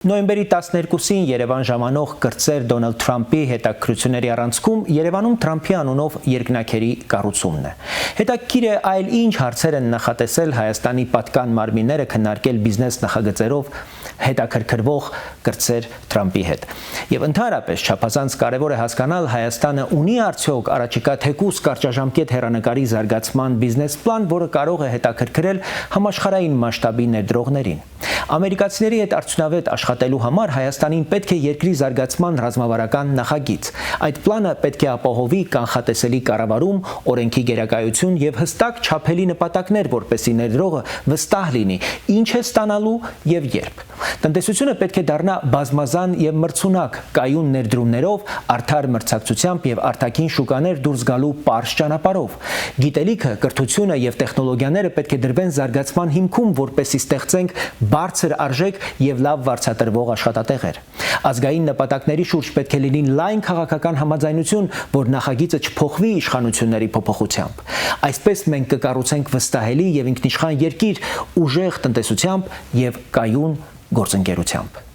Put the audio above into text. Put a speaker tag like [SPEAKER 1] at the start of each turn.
[SPEAKER 1] Նոյեմբերի 12-ին Երևան ժամանող կրտսեր Դոնալդ Թրամփի հետաքրքրությունների առանցքում Երևանում Թրամփի անունով երկնաքերի կառուցումն է։ Հետաքրքիր է այլ ինչ հարցեր են նախատեսել Հայաստանի պատկան մարմինները քննարկել բիզնես նախագծերով հետաքրքրվող կրտսեր Թրամփի հետ։ Եվ ընդհանրապես չափազանց կարևոր է հասկանալ Հայաստանը ունի արդյոք առաջիկա թեկուզ կարճաժամկետ հեռանկարի զարգացման բիզնես պլան, որը կարող է հետաքրքրել համաշխարհային մասշտաբի ներդրողներին։ Ամերիկացիների հետ արդյունավետ աշխատելու համար Հայաստանին պետք է երկրի զարգացման ռազմավարական նախագիծ։ Այդ պլանը պետք է ապահովի կանխատեսելի կառավարում, օրենքի գերակայություն եւ հստակ չափելի նպատակներ, որպեսզի ներդրողը վստահ լինի, ինչ է ստանալու եւ երբ։ Տնտեսությունը պետք է դառնա բազմազան եւ մրցունակ, կայուն ներդրումներով, արդար մրցակցությամբ եւ արտաքին շուկաներ դուրս գալու պարզ ճանապարհով։ Գիտելիքը, կրթությունը եւ տեխնոլոգիաները պետք է դրվեն զարգացման հիմքում, որպեսզի ստեղծենք բարձր արժեք եւ լավ վարձատրվող աշխատատեղեր։ Ազգային նպատակների շուրջ պետք է լինի լայն քաղաքական համաձայնություն, որ նախագիծը չփոխվի իշխանությունների փոփոխությամբ։ Այսպես մենք կկառուցենք վստահելի եւ ինքնիշխան երկիր ուժեղ տնտեսությամբ եւ կայուն գործընկերությամբ։